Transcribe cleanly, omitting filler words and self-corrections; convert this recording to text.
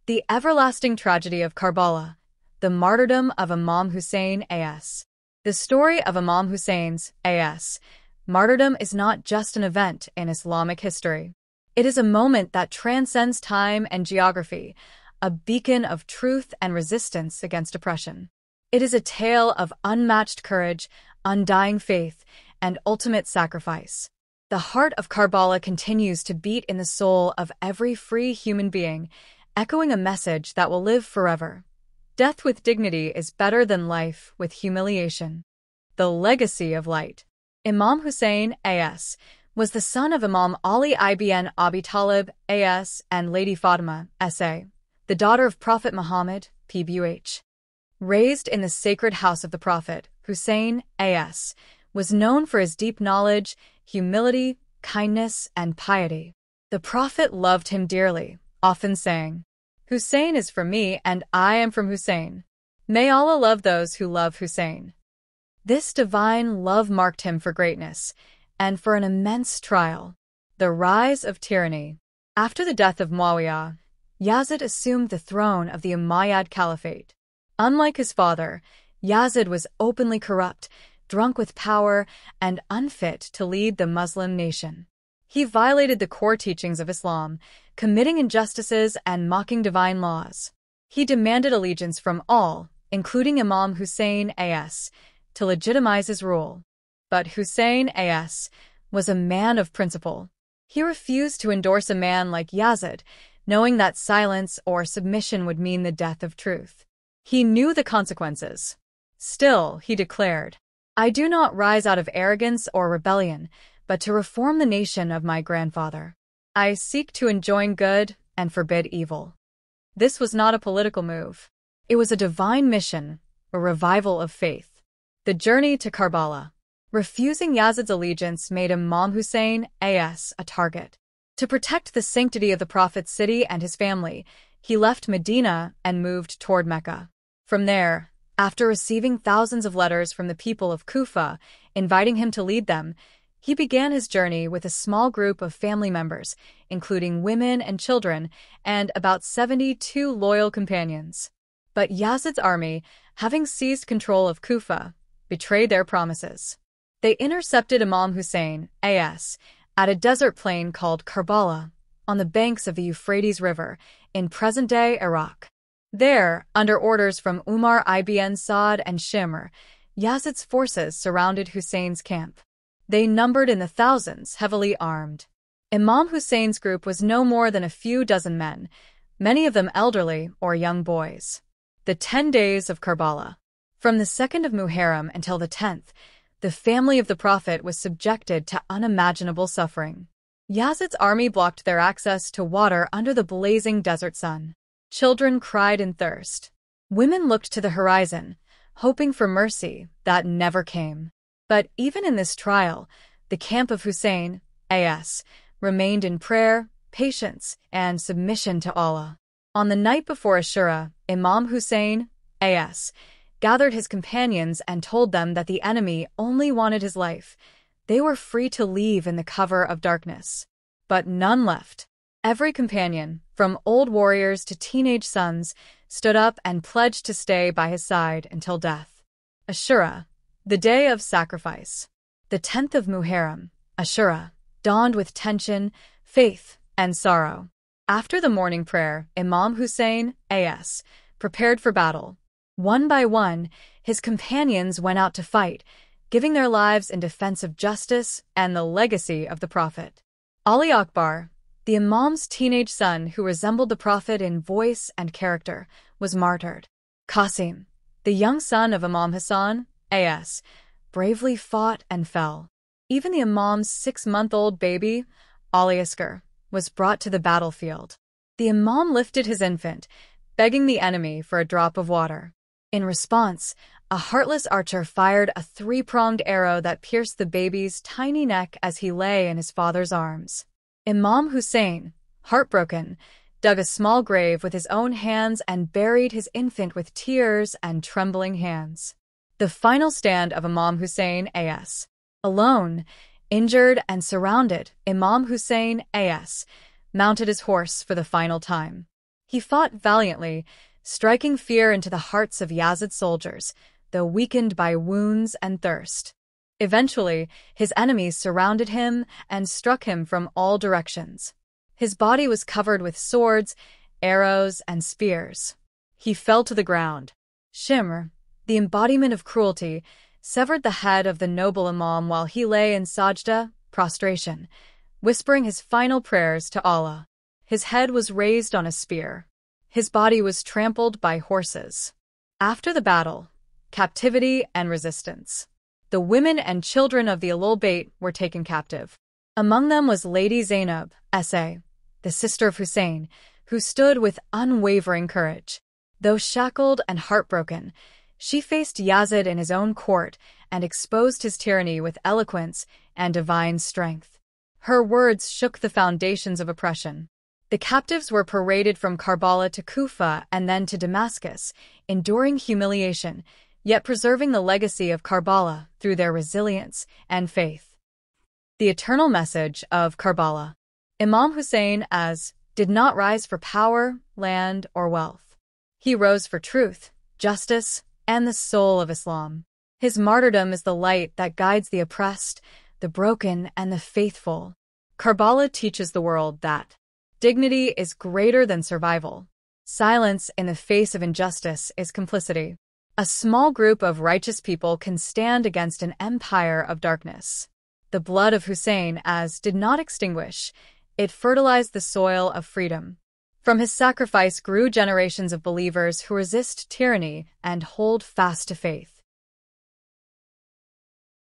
The Everlasting Tragedy of Karbala, The Martyrdom of Imam Hussain A.S. The story of Imam Hussein's A.S. martyrdom is not just an event in Islamic history. It is a moment that transcends time and geography, a beacon of truth and resistance against oppression. It is a tale of unmatched courage, undying faith, and ultimate sacrifice. The heart of Karbala continues to beat in the soul of every free human being, echoing a message that will live forever. Death with dignity is better than life with humiliation. The legacy of light. Imam Hussain A.S. was the son of Imam Ali ibn Abi Talib A.S. and Lady Fatima S.A., the daughter of Prophet Muhammad P.B.U.H. Raised in the sacred house of the Prophet, Hussain A.S. was known for his deep knowledge, humility, kindness, and piety. The Prophet loved him dearly, often saying, "Hussain is from me and I am from Hussain. May Allah love those who love Hussain." This divine love marked him for greatness and for an immense trial. The rise of tyranny. After the death of Muawiyah, Yazid assumed the throne of the Umayyad Caliphate. Unlike his father, Yazid was openly corrupt, drunk with power, and unfit to lead the Muslim nation. He violated the core teachings of Islam, committing injustices and mocking divine laws. He demanded allegiance from all, including Imam Hussain A.S., to legitimize his rule. But Hussain A.S. was a man of principle. He refused to endorse a man like Yazid, knowing that silence or submission would mean the death of truth. He knew the consequences. Still, he declared, "I do not rise out of arrogance or rebellion, but to reform the nation of my grandfather. I seek to enjoin good and forbid evil." This was not a political move. It was a divine mission, a revival of faith. The journey to Karbala. Refusing Yazid's allegiance made Imam Hussain A.S. a target. To protect the sanctity of the Prophet's city and his family, he left Medina and moved toward Mecca. From there, after receiving thousands of letters from the people of Kufa inviting him to lead them, he began his journey with a small group of family members, including women and children, and about 72 loyal companions. But Yazid's army, having seized control of Kufa, betrayed their promises. They intercepted Imam Hussain A.S. at a desert plain called Karbala, on the banks of the Euphrates River, in present-day Iraq. There, under orders from Umar ibn Saad and Shimr, Yazid's forces surrounded Hussein's camp. They numbered in the thousands, heavily armed. Imam Hussein's group was no more than a few dozen men, many of them elderly or young boys. The 10 days of Karbala. From the 2nd of Muharram until the 10th, the family of the Prophet was subjected to unimaginable suffering. Yazid's army blocked their access to water under the blazing desert sun. Children cried in thirst. Women looked to the horizon, hoping for mercy that never came. But even in this trial, the camp of Hussain A.S. remained in prayer, patience, and submission to Allah. On the night before Ashura, Imam Hussain A.S. gathered his companions and told them that the enemy only wanted his life. They were free to leave in the cover of darkness. But none left. Every companion, from old warriors to teenage sons, stood up and pledged to stay by his side until death. Ashura, the day of sacrifice. The 10th of Muharram, Ashura, dawned with tension, faith, and sorrow. After the morning prayer, Imam Hussain A.S. prepared for battle. One by one, his companions went out to fight, giving their lives in defense of justice and the legacy of the Prophet. Ali Akbar, the Imam's teenage son who resembled the Prophet in voice and character, was martyred. Qasim, the young son of Imam Hassan A.S., bravely fought and fell. Even the Imam's 6-month-old baby, Ali Asghar, was brought to the battlefield. The Imam lifted his infant, begging the enemy for a drop of water. In response, a heartless archer fired a 3-pronged arrow that pierced the baby's tiny neck as he lay in his father's arms. Imam Hussain, heartbroken, dug a small grave with his own hands and buried his infant with tears and trembling hands. The final stand of Imam Hussain A.S. Alone, injured and surrounded, Imam Hussain A.S. mounted his horse for the final time. He fought valiantly, striking fear into the hearts of Yazid's soldiers, though weakened by wounds and thirst. Eventually, his enemies surrounded him and struck him from all directions. His body was covered with swords, arrows, and spears. He fell to the ground. Shimr, the embodiment of cruelty, severed the head of the noble Imam while he lay in sajda, prostration, whispering his final prayers to Allah. His head was raised on a spear. His body was trampled by horses. After the battle, captivity and resistance. The women and children of the Ahlul Bayt were taken captive. Among them was Lady Zainab, S.A., the sister of Hussain, who stood with unwavering courage. Though shackled and heartbroken, she faced Yazid in his own court and exposed his tyranny with eloquence and divine strength. Her words shook the foundations of oppression. The captives were paraded from Karbala to Kufa and then to Damascus, enduring humiliation, yet preserving the legacy of Karbala through their resilience and faith. The eternal message of Karbala. Imam Hussain did not rise for power, land, or wealth. He rose for truth, justice, and the soul of Islam. His martyrdom is the light that guides the oppressed, the broken, and the faithful. Karbala teaches the world that dignity is greater than survival. Silence in the face of injustice is complicity. A small group of righteous people can stand against an empire of darkness. The blood of Hussain did not extinguish. It fertilized the soil of freedom. From his sacrifice grew generations of believers who resist tyranny and hold fast to faith.